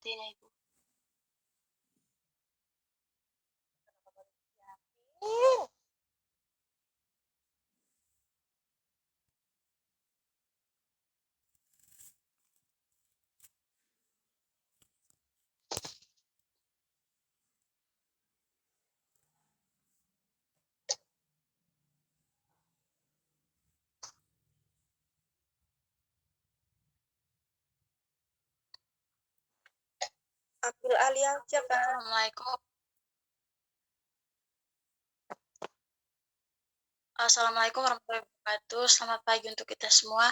Tina Ibu. Ambil alih aja kan. Assalamualaikum. Assalamualaikum warahmatullahi wabarakatuh. Selamat pagi untuk kita semua.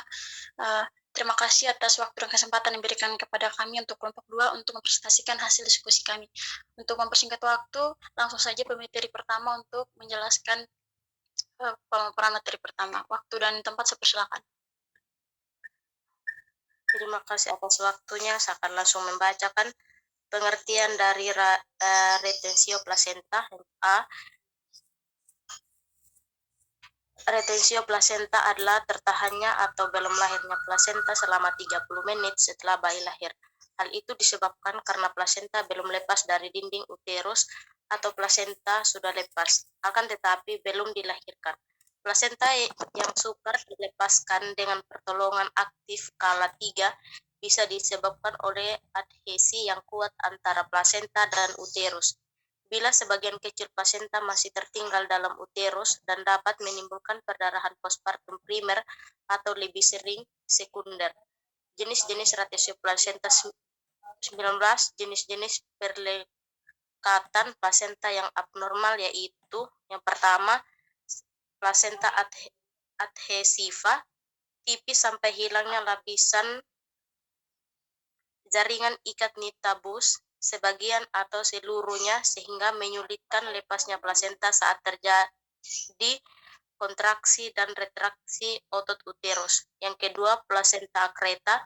Terima kasih atas waktu dan kesempatan yang diberikan kepada kami untuk kelompok 2 untuk mempresentasikan hasil diskusi kami. Untuk mempersingkat waktu, langsung saja pemateri pertama untuk menjelaskan pemaparan materi pertama. Waktu dan tempat saya persilakan. Terima kasih atas waktunya. Saya akan langsung membacakan pengertian dari retensio placenta. A. Retensio placenta adalah tertahannya atau belum lahirnya plasenta selama 30 menit setelah bayi lahir. Hal itu disebabkan karena plasenta belum lepas dari dinding uterus atau plasenta sudah lepas, akan tetapi belum dilahirkan. Plasenta yang sukar dilepaskan dengan pertolongan aktif skala 3 bisa disebabkan oleh adhesi yang kuat antara plasenta dan uterus. Bila sebagian kecil plasenta masih tertinggal dalam uterus dan dapat menimbulkan perdarahan postpartum primer atau lebih sering sekunder. Jenis-jenis retensio placenta 19, jenis-jenis perlekatan plasenta yang abnormal yaitu yang pertama, plasenta adhesiva, tipis sampai hilangnya lapisan jaringan ikat nitabus sebagian atau seluruhnya sehingga menyulitkan lepasnya plasenta saat terjadi kontraksi dan retraksi otot uterus. Yang kedua, plasenta akreta,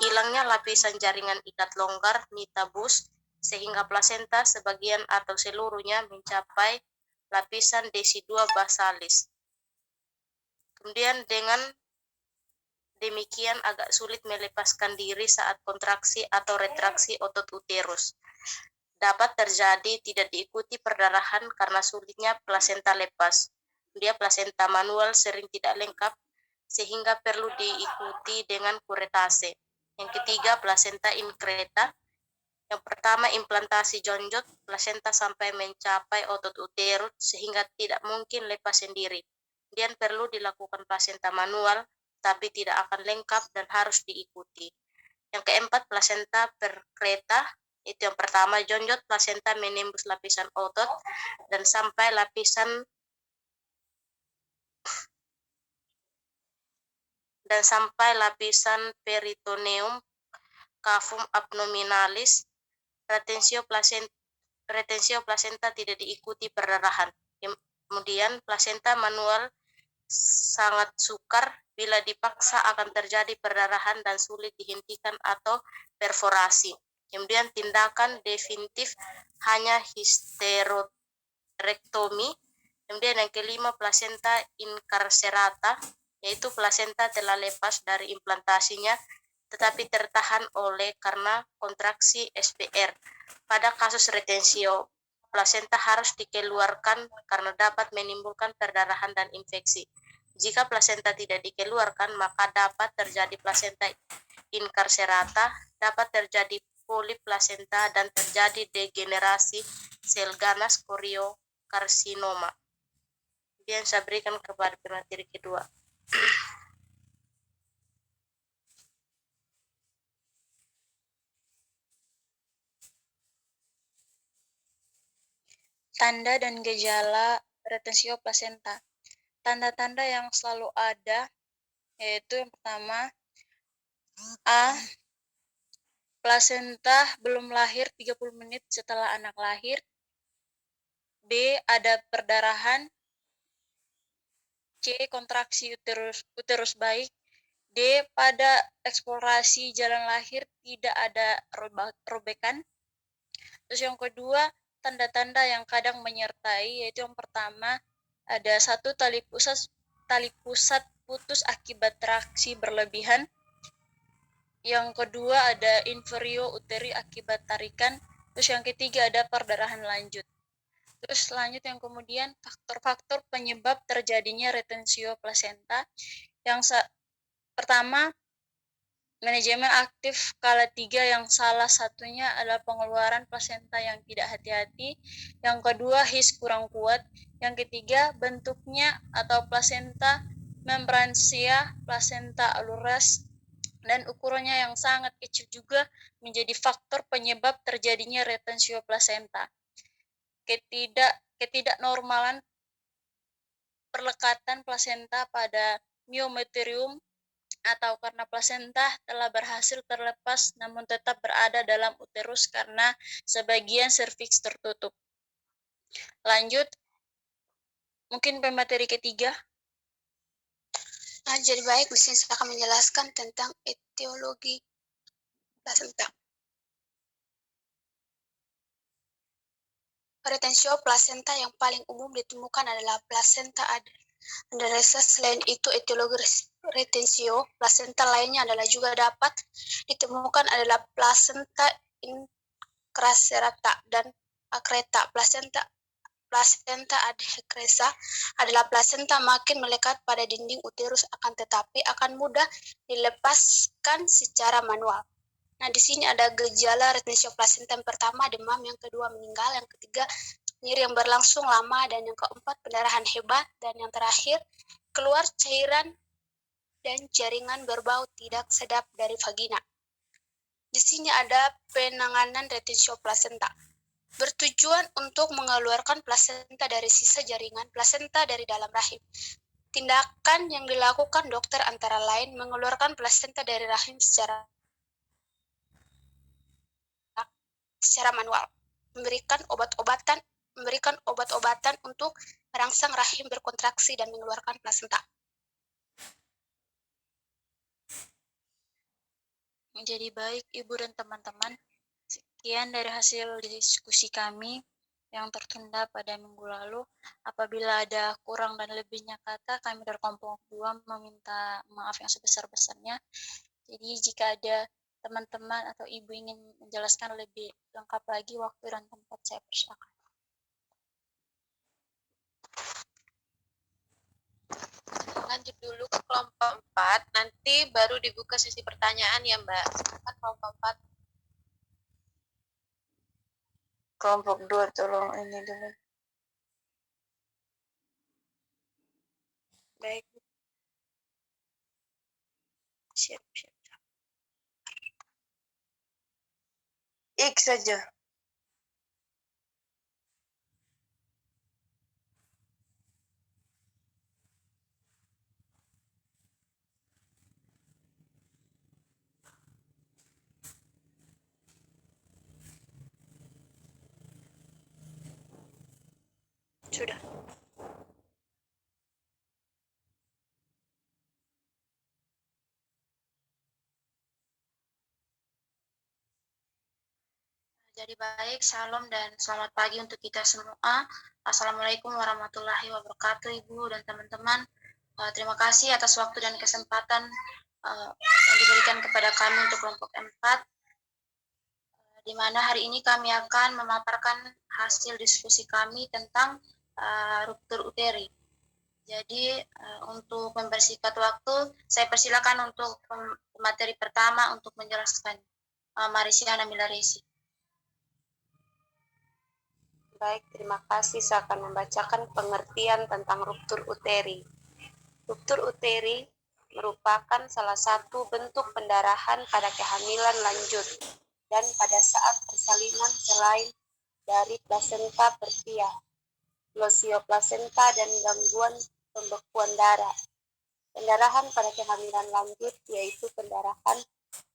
hilangnya lapisan jaringan ikat longgar nitabus sehingga plasenta sebagian atau seluruhnya mencapai lapisan decidua basalis. Kemudian dengan demikian agak sulit melepaskan diri saat kontraksi atau retraksi otot uterus. Dapat terjadi tidak diikuti perdarahan karena sulitnya plasenta lepas. Dia plasenta manual sering tidak lengkap sehingga perlu diikuti dengan kuretase. Yang ketiga, plasenta increta. Yang pertama, implantasi jonjot plasenta sampai mencapai otot uterus sehingga tidak mungkin lepas sendiri. Kemudian perlu dilakukan plasenta manual tapi tidak akan lengkap dan harus diikuti. Yang keempat, plasenta perkreta. Itu yang pertama, jonjot plasenta menembus lapisan otot dan sampai lapisan peritoneum, cavum abdominalis. Retensio placenta tidak diikuti perdarahan. Kemudian plasenta manual sangat sukar, bila dipaksa akan terjadi perdarahan dan sulit dihentikan atau perforasi. Kemudian tindakan definitif hanya hysterektomi. Kemudian yang kelima, plasenta incarcerata, yaitu plasenta telah lepas dari implantasinya tetapi tertahan karena kontraksi SPR. Pada kasus retensio, plasenta harus dikeluarkan karena dapat menimbulkan perdarahan dan infeksi. Jika plasenta tidak dikeluarkan, maka dapat terjadi plasenta incarcerata, dapat terjadi polip plasenta, dan terjadi degenerasi sel ganas koriokarsinoma. Kemudian saya berikan kepada pemateri kedua. Tanda dan gejala retensio plasenta. Tanda-tanda yang selalu ada yaitu yang pertama, A. Plasenta belum lahir 30 menit setelah anak lahir. B. Ada perdarahan. C. Kontraksi uterus baik. D. Pada eksplorasi jalan lahir tidak ada robekan. Terus yang kedua, tanda-tanda yang kadang menyertai yaitu yang pertama, ada satu tali pusat putus akibat traksi berlebihan. Yang kedua ada inferio uteri akibat tarikan. Terus yang ketiga ada perdarahan lanjut. Terus lanjut yang kemudian faktor-faktor penyebab terjadinya retensio plasenta. Yang pertama, manajemen aktif skala 3 yang salah satunya adalah pengeluaran plasenta yang tidak hati-hati. Yang kedua, his kurang kuat. Yang ketiga, bentuknya atau plasenta membransia, plasenta aluras, dan ukurannya yang sangat kecil juga menjadi faktor penyebab terjadinya retensio plasenta. Ketidaknormalan perlekatan plasenta pada myometrium atau karena plasenta telah berhasil terlepas namun tetap berada dalam uterus karena sebagian serviks tertutup. Lanjut, mungkin pemateri ketiga. Jadi baik, di sini saya akan menjelaskan tentang etiologi plasenta. Retensio plasenta yang paling umum ditemukan adalah plasenta aderesa. Selain itu, etiologi retensio plasenta lainnya adalah juga dapat ditemukan adalah plasenta incarcerata dan accreta. Plasenta adhekresa adalah plasenta makin melekat pada dinding uterus akan tetapi akan mudah dilepaskan secara manual. Nah, di sini ada gejala retensio plasenta. Yang pertama demam, yang kedua meninggal, yang ketiga nyeri yang berlangsung lama, dan yang keempat pendarahan hebat, dan yang terakhir keluar cairan dan jaringan berbau tidak sedap dari vagina. Di sini ada penanganan retensio plasenta. Bertujuan untuk mengeluarkan plasenta dari sisa jaringan plasenta dari dalam rahim. Tindakan yang dilakukan dokter antara lain mengeluarkan plasenta dari rahim secara manual, memberikan obat-obatan untuk merangsang rahim berkontraksi dan mengeluarkan plasenta. Jadi baik Ibu dan teman-teman, sekian dari hasil diskusi kami yang tertunda pada minggu lalu. Apabila ada kurang dan lebihnya kata, kami dari kelompok 2 meminta maaf yang sebesar-besarnya. Jadi jika ada teman-teman atau Ibu ingin menjelaskan lebih lengkap lagi, waktu dan tempat saya persilakan. Lanjut dulu ke kelompok 4, nanti baru dibuka sesi pertanyaan ya Mbak. Silakan kelompok 4. Kelompok 2 tolong ini dulu. Baik. Siap. X saja. Sudah. Jadi baik, salam dan selamat pagi untuk kita semua. Assalamualaikum warahmatullahi wabarakatuh Ibu dan teman-teman. Terima kasih atas waktu dan kesempatan yang diberikan kepada kami untuk kelompok 4, di mana hari ini kami akan memaparkan hasil diskusi kami tentang ruptur uteri. Jadi untuk mempersingkat waktu, saya persilakan untuk materi pertama untuk menjelaskan. Marisiana Milaresi. Baik, terima kasih. Saya akan membacakan pengertian tentang ruptur uteri. Ruptur uteri merupakan salah satu bentuk pendarahan pada kehamilan lanjut dan pada saat persalinan selain dari plasenta pertia, glosioplasenta, dan gangguan pembekuan darah. Pendarahan pada kehamilan lanjut yaitu pendarahan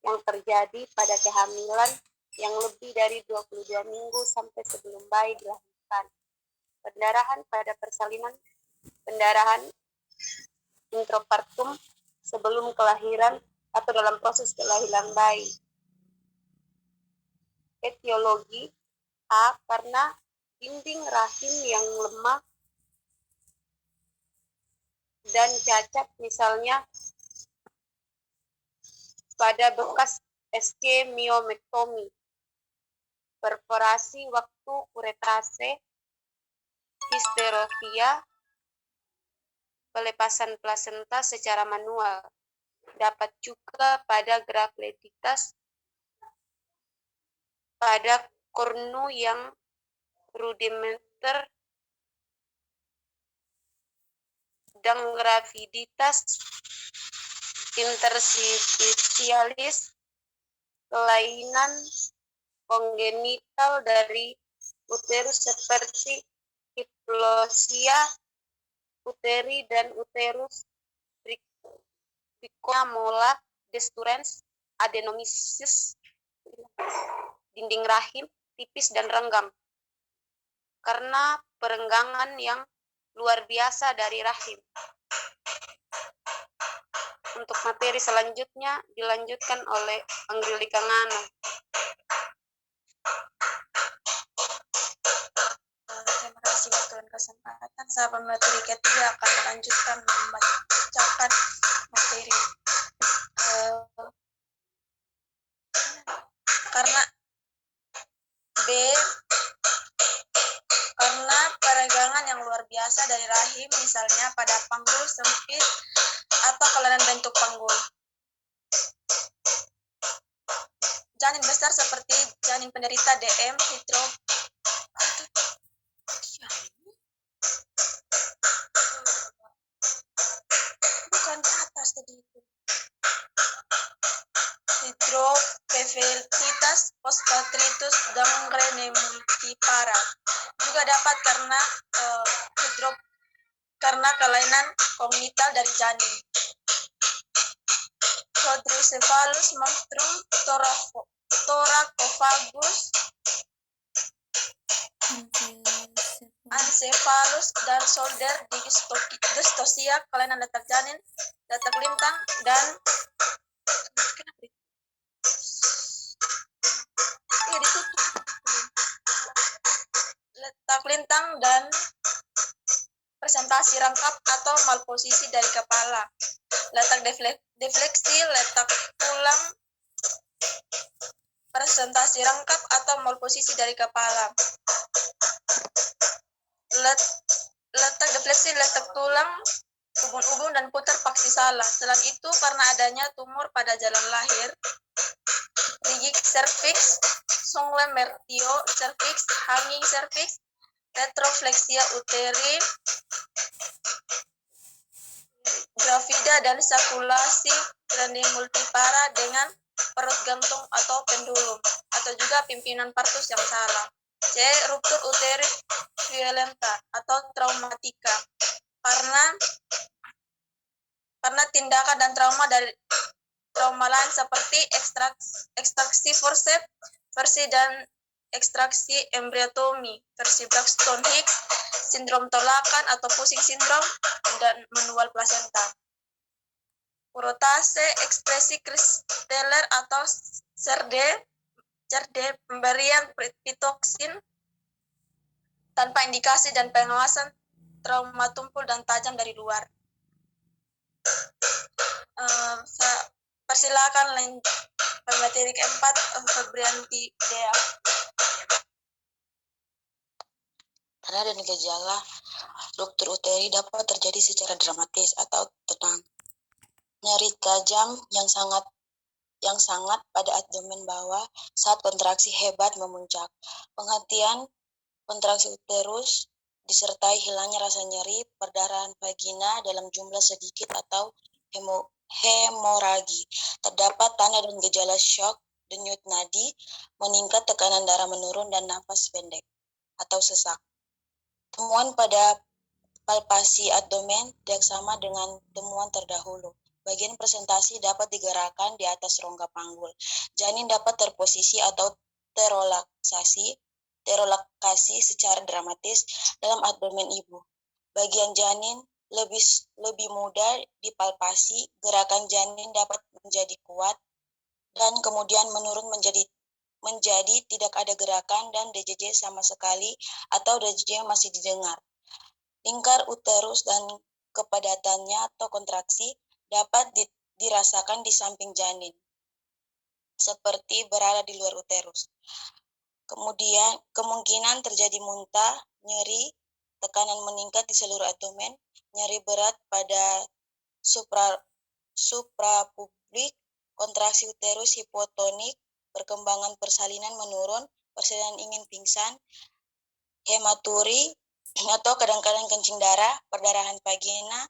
yang terjadi pada kehamilan yang lebih dari 22 minggu sampai sebelum bayi dilahirkan. Pendarahan pada persalinan, pendarahan intrapartum sebelum kelahiran atau dalam proses kelahiran bayi. Etiologi A. Karena dinding rahim yang lemah dan cacat, misalnya pada bekas ischemiotomy, perforasi waktu uretrase, histerokia, pelepasan plasenta secara manual. Dapat juga pada graviditas pada kornu yang rudimenter dan graviditas interstitialis, kelainan kongenital dari uterus seperti diplosia uteri dan uterus mola destruens, adenomyosis, dinding rahim tipis dan renggang karena perenggangan yang luar biasa dari rahim. Untuk materi selanjutnya dilanjutkan oleh Angelika Ngana. Terima kasih waktu dan kesempatan. Sahabat materi ketiga akan melanjutkan membacakan materi karena peregangan yang luar biasa dari rahim, misalnya pada panggul sempit atau kelainan bentuk panggul. Janin besar seperti janin penderita DM bukan di atas tadi itu. Hidropevelitis, postpatritus, gangrene multipara. Juga dapat karena kelainan kongenital dari janin. Hydrocephalus, monstrum, thoracofagus, ancephalus, dan shoulder dystocia, kelainan letak janin, letak lintang, dan letak lintang dan presentasi rangkap atau malposisi dari kepala, letak defleksi, letak tulang, presentasi rangkap atau malposisi dari kepala, letak defleksi, letak tulang, ubun-ubun, dan putar paksi salah. Selain itu, karena adanya tumor pada jalan lahir, rigid cervix, songlemertio cervix, hanging cervix, retrofleksia uteri, gravida, dan sakulasi glande multipara dengan perut gantung atau pendulum, atau juga pimpinan partus yang salah. C. Ruptur uteri violenta atau traumatika karena tindakan dan trauma lain seperti ekstraksi forceps versi dan ekstraksi embriotomi versi Braxton Hicks, sindrom tolakan atau pusing sindrom, dan manual plasenta. Urotase, ekspresi kristeller atau CERD, pemberian pitoksin tanpa indikasi dan pengawasan trauma tumpul dan tajam dari luar. Persilakan materi keempat, Febrianti Dea. Tanda dan gejala ruptur uteri dapat terjadi secara dramatis atau tenang. Nyeri tajam yang sangat pada abdomen bawah saat kontraksi hebat memuncak. Penghentian kontraksi uterus disertai hilangnya rasa nyeri, perdarahan vagina dalam jumlah sedikit atau hemoragi. Terdapat tanda dan gejala shock, denyut nadi, meningkat, tekanan darah menurun, dan nafas pendek atau sesak. Temuan pada palpasi abdomen tidak sama dengan temuan terdahulu. Bagian presentasi dapat digerakkan di atas rongga panggul. Janin dapat terposisi atau terolakasi secara dramatis dalam abdomen ibu. Bagian janin lebih mudah dipalpasi. Gerakan janin dapat menjadi kuat dan kemudian menurun menjadi tidak ada gerakan dan DJJ sama sekali atau DJJ masih didengar. Lingkar uterus dan kepadatannya atau kontraksi dapat dirasakan di samping janin. seperti berada di luar uterus. Kemudian kemungkinan terjadi muntah, nyeri, tekanan meningkat di seluruh abdomen, nyeri berat pada suprapublik, kontraksi uterus hipotonik, perkembangan persalinan menurun, persalinan ingin pingsan, hematuri, atau kadang-kadang kencing darah, perdarahan vagina,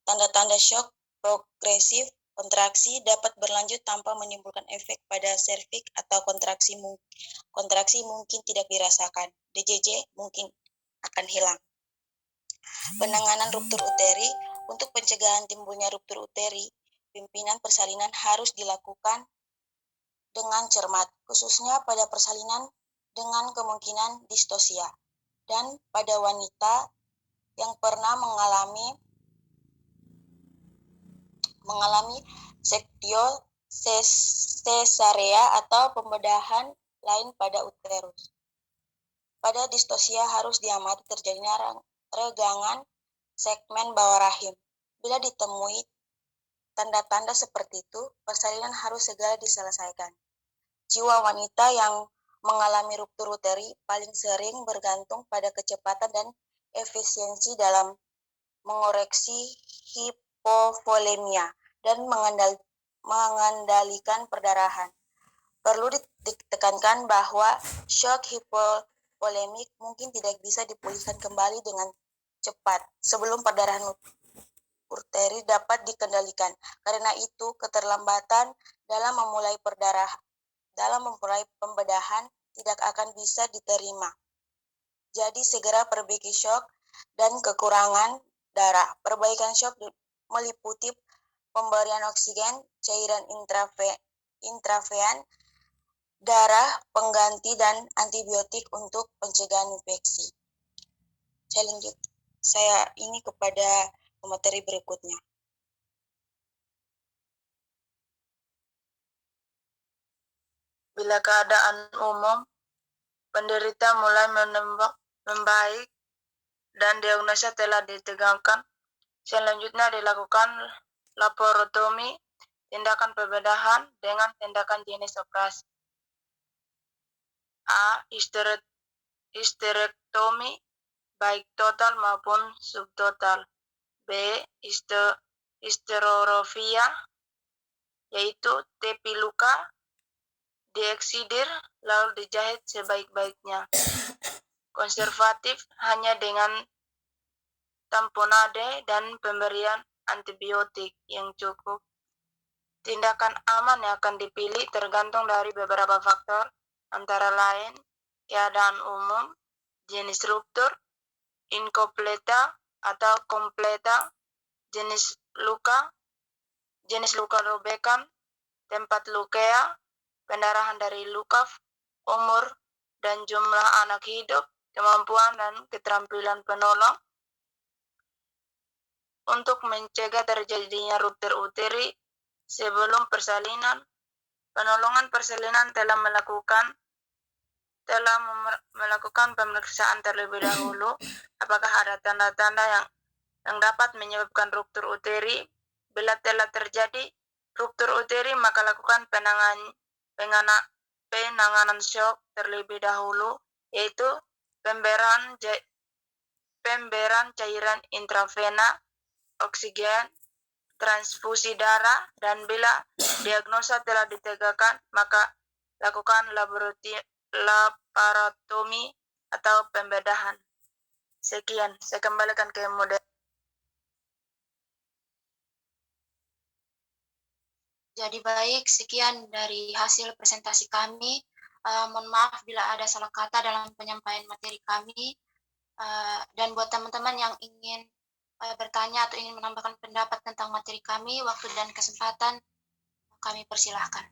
tanda-tanda shock progresif, kontraksi dapat berlanjut tanpa menimbulkan efek pada serviks atau kontraksi mungkin tidak dirasakan. DJJ mungkin akan hilang. Penanganan ruptur uteri. Untuk pencegahan timbulnya ruptur uteri, pimpinan persalinan harus dilakukan dengan cermat, khususnya pada persalinan dengan kemungkinan distosia dan pada wanita yang pernah mengalami sektio cesarea atau pembedahan lain pada uterus. Pada distosia harus diamati terjadinya regangan segmen bawah rahim. Bila ditemui tanda-tanda seperti itu, persalinan harus segera diselesaikan. Jiwa wanita yang mengalami ruptur uteri paling sering bergantung pada kecepatan dan efisiensi dalam mengoreksi hipovolemia dan mengendalikan perdarahan. Perlu ditekankan bahwa shock hipovolemik mungkin tidak bisa dipulihkan kembali dengan cepat sebelum perdarahan uteri dapat dikendalikan. Karena itu, keterlambatan dalam memulai pembedahan tidak akan bisa diterima. Jadi segera perbaiki shock dan kekurangan darah. Perbaikan shock meliputi pemberian oksigen, cairan intraven, darah, pengganti, dan antibiotik untuk pencegahan infeksi. Saya ini kepada materi berikutnya. Bila keadaan umum, penderita mulai membaik dan diagnosa telah ditegakkan, selanjutnya dilakukan laparotomi, tindakan pembedahan dengan tindakan jenis operasi. A. Histerektomi, baik total maupun subtotal. B. Histerorofia, yaitu tepi luka, dieksidir, lalu dijahit sebaik-baiknya. Konservatif hanya dengan tamponade dan pemberian antibiotik yang cukup. Tindakan aman yang akan dipilih tergantung dari beberapa faktor, antara lain keadaan umum, jenis ruptur, incompleta atau kompleta, jenis luka robekan, tempat leukemia, pendarahan dari luka, umur dan jumlah anak hidup, kemampuan dan keterampilan penolong. Untuk mencegah terjadinya ruptur uteri sebelum persalinan, penolongan persalinan telah melakukan pemeriksaan terlebih dahulu apakah ada tanda-tanda yang dapat menyebabkan ruptur uteri. Bila telah terjadi ruptur uteri, maka lakukan penanganan shock terlebih dahulu, yaitu pemberian cairan intravena, oksigen, transfusi darah, dan bila diagnosa telah ditegakkan, maka lakukan laparotomi atau pembedahan. Sekian, saya kembalikan ke model. Jadi baik, sekian dari hasil presentasi kami. Mohon maaf bila ada salah kata dalam penyampaian materi kami. Dan buat teman-teman yang ingin bertanya atau ingin menambahkan pendapat tentang materi kami, waktu dan kesempatan kami persilahkan.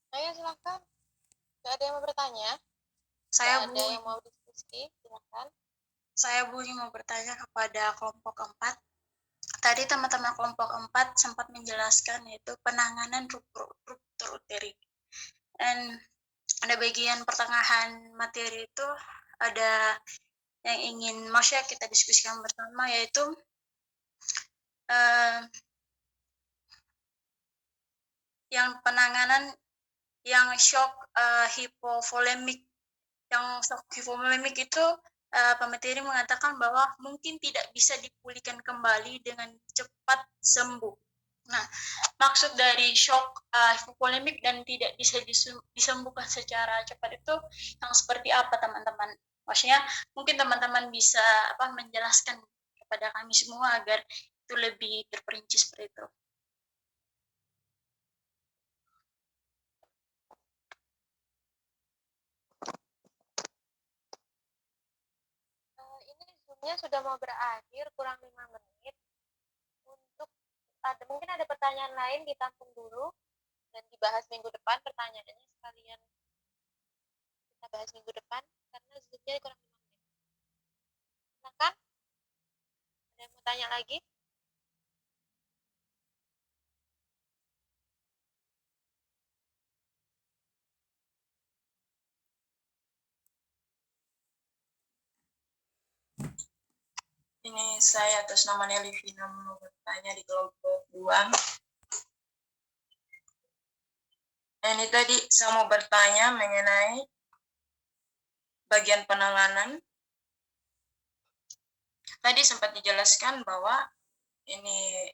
Ayo silakan. Gak ada yang mau bertanya? Saya Gak ada yang mau diskusi? Silakan. Saya Bu mau bertanya kepada kelompok 4. Tadi teman-teman kelompok 4 sempat menjelaskan yaitu penanganan ruptur uteri. Dan ada bagian pertengahan materi itu ada yang ingin maksudnya kita diskusikan bersama yaitu yang penanganan yang shock hipovolemik. Yang shock hipovolemik itu pemateri mengatakan bahwa mungkin tidak bisa dipulihkan kembali dengan cepat sembuh. Nah, maksud dari shock hipovolemik dan tidak bisa disembuhkan secara cepat itu yang seperti apa teman-teman? Maksudnya mungkin teman-teman bisa menjelaskan kepada kami semua agar itu lebih terperinci seperti itu. Ini zoomnya sudah mau berakhir, kurang 5 menit. Mungkin ada pertanyaan lain ditampung dulu dan dibahas minggu depan. Pertanyaannya sekalian kita bahas minggu depan karena zoomnya kurang 5 menit. Silakan. Ada yang mau tanya lagi? Ini saya atas nama Nelly Vina mau bertanya di kelompok 2. Ini tadi saya mau bertanya mengenai bagian penanganan. Tadi sempat dijelaskan bahwa ini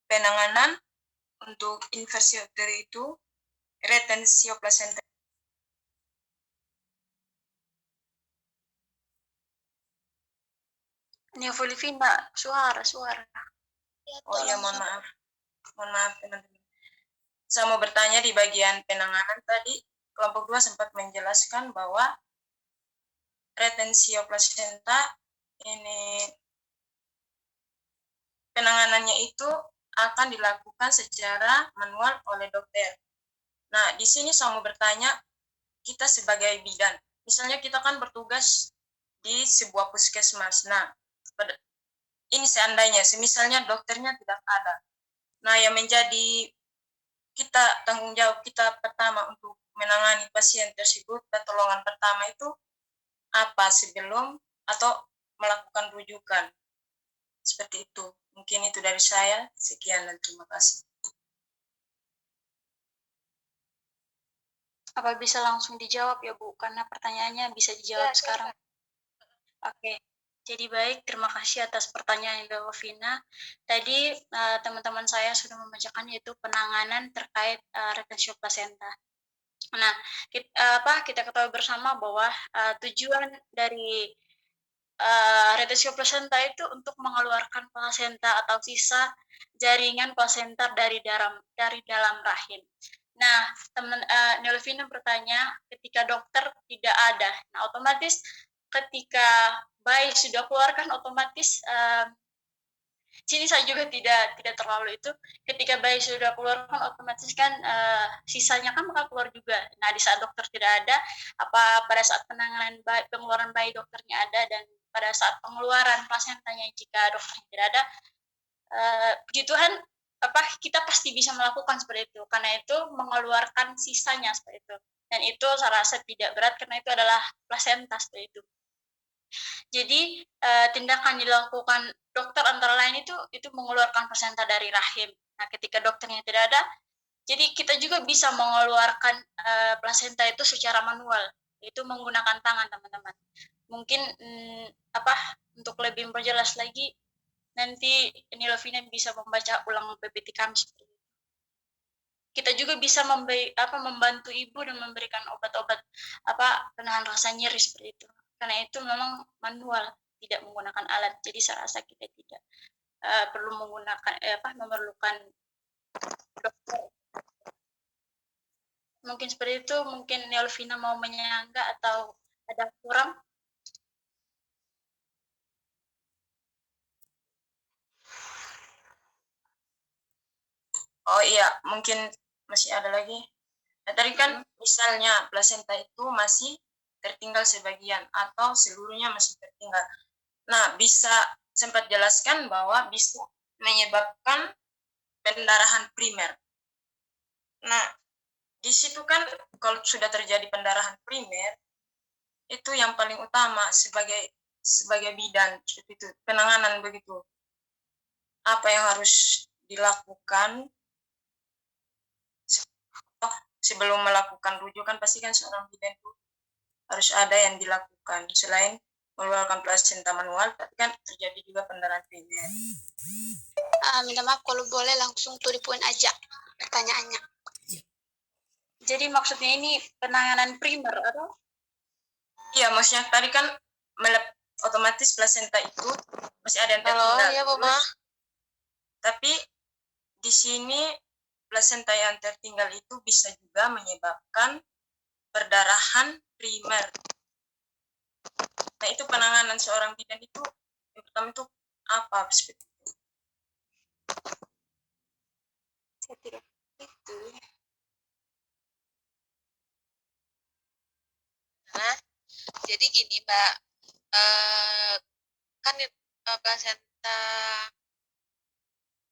penanganan untuk inversi uteri itu retensio placenta. Neovolivina, suara. Oh iya, mohon maaf teman-teman. Saya mau bertanya di bagian penanganan tadi, kelompok 2 sempat menjelaskan bahwa retensio placenta ini penanganannya itu akan dilakukan secara manual oleh dokter. Nah, di sini saya mau bertanya, kita sebagai bidan, misalnya kita kan bertugas di sebuah puskesmas. Nah, ini seandainya, misalnya dokternya tidak ada. Nah, yang menjadi kita tanggung jawab kita pertama untuk menangani pasien tersebut, pertolongan pertama itu apa sebelum atau melakukan rujukan. Seperti itu. Mungkin itu dari saya. Sekian dan terima kasih. Apa bisa langsung dijawab ya Bu? Karena pertanyaannya bisa dijawab sekarang. Oke. Jadi baik, terima kasih atas pertanyaan Ibu Vina. Tadi teman-teman saya sudah membacakan yaitu penanganan terkait retensio placenta. Nah, kita ketahui bersama bahwa tujuan dari retensio placenta itu untuk mengeluarkan plasenta atau sisa jaringan plasenta dari dalam rahim. Nah, teman Nelvina bertanya, ketika dokter tidak ada, nah otomatis ketika bayi sudah keluar kan otomatis sini saya juga tidak terlalu itu ketika bayi sudah keluar kan otomatis kan sisanya kan bakal keluar juga. Nah, di saat dokter tidak ada, pada saat pengeluaran bayi dokternya ada dan pada saat pengeluaran plasentanya jika dokternya tidak ada, puji Tuhan kita pasti bisa melakukan seperti itu karena itu mengeluarkan sisanya seperti itu. Dan itu saya rasa tidak berat karena itu adalah plasenta seperti itu. Jadi tindakan dilakukan dokter antara lain itu mengeluarkan plasenta dari rahim. Nah, ketika dokternya tidak ada, jadi kita juga bisa mengeluarkan plasenta itu secara manual, itu menggunakan tangan teman-teman. Mungkin untuk lebih memperjelas lagi, nanti Nilovina bisa membaca ulang PPT kami seperti itu. Kita juga bisa membantu ibu dan memberikan obat-obat penahan rasa nyeri seperti itu. Karena itu memang manual, tidak menggunakan alat. Jadi saya rasa kita tidak perlu menggunakan memerlukan dokter. Mungkin seperti itu. Mungkin Nelvina mau menyangga atau ada kurang? Oh iya, mungkin masih ada lagi. Nah, tadi kan misalnya plasenta itu masih tertinggal sebagian atau seluruhnya masih tertinggal. Nah, bisa sempat jelaskan bahwa bisa menyebabkan pendarahan primer. Nah, di situ kan kalau sudah terjadi pendarahan primer, itu yang paling utama sebagai bidan seperti itu, penanganan begitu. Apa yang harus dilakukan sebelum melakukan rujukan, pasti kan seorang bidan itu harus ada yang dilakukan selain mengeluarkan plasenta manual, tapi kan terjadi juga pendarahan primer. Minta maaf kalau boleh langsung to the point aja pertanyaannya. Jadi maksudnya ini penanganan primer atau? Iya, maksudnya tadi kan otomatis plasenta itu masih ada yang tertinggal. Halo, ya Mama. Tapi di sini plasenta yang tertinggal itu bisa juga menyebabkan perdarahan primer. Nah, itu penanganan seorang bidan itu yang pertama itu apa? Seperti itu. Saya tidak itu. Nah, jadi gini Mbak, kan plasenta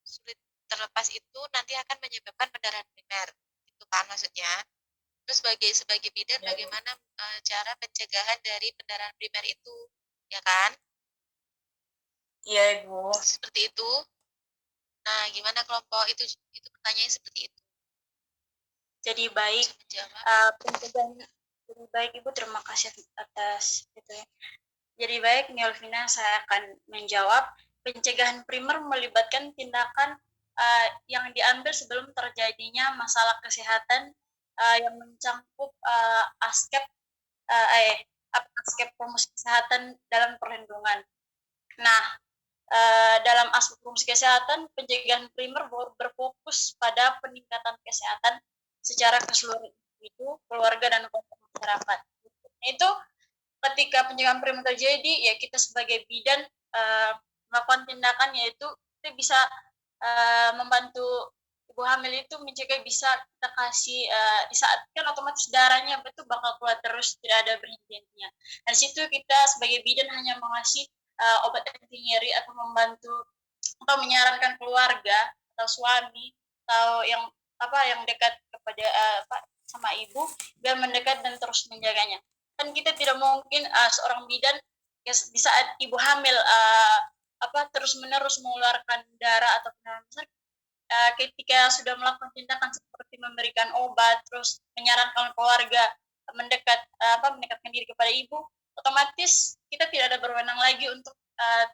sulit terlepas itu nanti akan menyebabkan pendarahan primer, itu kan maksudnya. Terus sebagai bidan Ya, bagaimana cara pencegahan dari pendarahan primer itu, ya kan? iya, Ibu. Seperti itu. Nah, gimana kelompok itu pertanyaannya seperti itu. Jadi baik, Menjawab. pencegahan. Jadi baik Ibu, terima kasih atas itu ya. Jadi baik, Niolvina, saya akan menjawab. Pencegahan primer melibatkan tindakan yang diambil sebelum terjadinya masalah kesehatan yang mencangkup aspek promosi kesehatan dalam perlindungan. Nah, dalam aspek promosi kesehatan, pencegahan primer berfokus pada peningkatan kesehatan secara keseluruhan individu, keluarga, dan masyarakat. Itu ketika pencegahan primer terjadi, ya kita sebagai bidan melakukan tindakan, yaitu kita bisa membantu ibu hamil itu mencegah, bisa kita kasih di saat kan otomatis darahnya itu bakal keluar terus, tidak ada berhentinya. Dan situ kita sebagai bidan hanya mengasih obat anti nyeri atau membantu atau menyarankan keluarga atau suami atau yang dekat kepada sama ibu biar mendekat dan terus menjaganya. Kan kita tidak mungkin seorang bidan ya, di saat ibu hamil terus menerus mengeluarkan darah atau penanganan ketika sudah melakukan tindakan seperti memberikan obat, terus menyarankan keluarga mendekatkan diri kepada ibu, otomatis kita tidak ada berwenang lagi untuk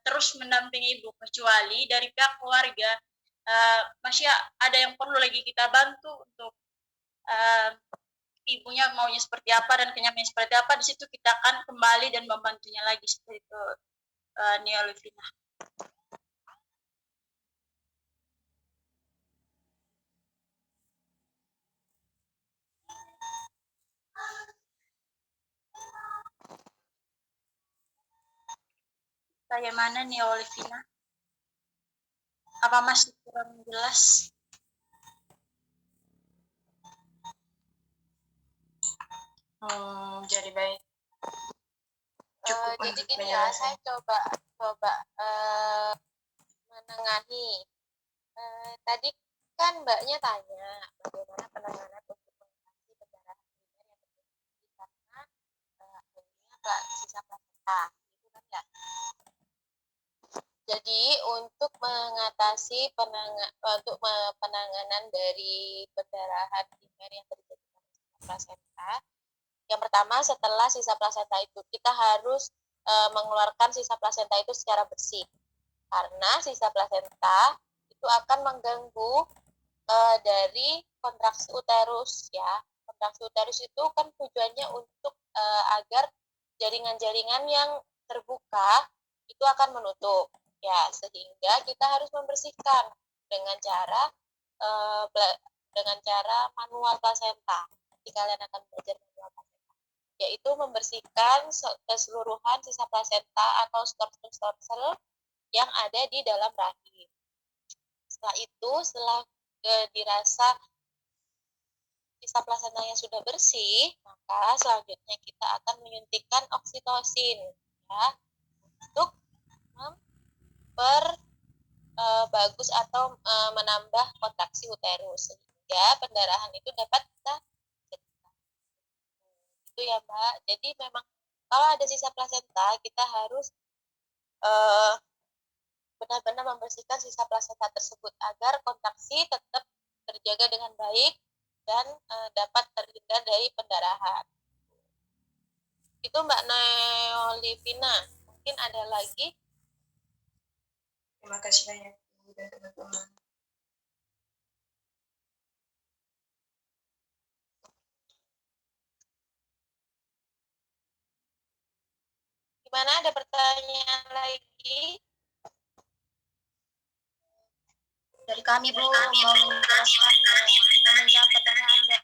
terus mendampingi ibu, kecuali dari pihak keluarga masih ada yang perlu lagi kita bantu untuk ibunya maunya seperti apa dan kenyamanan seperti apa. Di situ kita akan kembali dan membantunya lagi seperti itu, Nia Luvina. Bagaimana Nia Olivina? Apa masih kurang jelas? Jadi baik. Jadi gini ya, saya coba menengahi. Tadi kan Mbaknya tanya bagaimana penanganan untuk mengatasi pendarahan primer yang terjadi karena adanya sisa plasenta, gitu kan ya. Jadi untuk mengatasi penanganan dari pendarahan primer yang terjadi karena sisa plasenta, yang pertama setelah sisa plasenta itu kita harus mengeluarkan sisa plasenta itu secara bersih, karena sisa plasenta itu akan mengganggu dari kontraksi uterus ya. Kontraksi uterus itu kan tujuannya untuk agar jaringan-jaringan yang terbuka itu akan menutup ya, sehingga kita harus membersihkan dengan cara manual plasenta. Jika kalian akan belajar manual plasenta, yaitu membersihkan keseluruhan sisa plasenta atau stor-stor sel yang ada di dalam rahim. Setelah itu, setelah dirasa sisa plasentanya sudah bersih, maka selanjutnya kita akan menyuntikkan oksitosin ya untuk bagus atau menambah kontraksi uterus sehingga pendarahan itu dapat kita cegah. Itu ya Mbak. Jadi memang kalau ada sisa plasenta kita harus benar-benar membersihkan sisa plasenta tersebut agar kontraksi tetap terjaga dengan baik dan dapat terhindar dari pendarahan. Itu Mbak Neolivina. Mungkin ada lagi? Terima kasih banyak Ibu dan teman-teman. Gimana, ada pertanyaan lagi? Dari kami Bu, mau menjelaskan, mau menjawab pertanyaan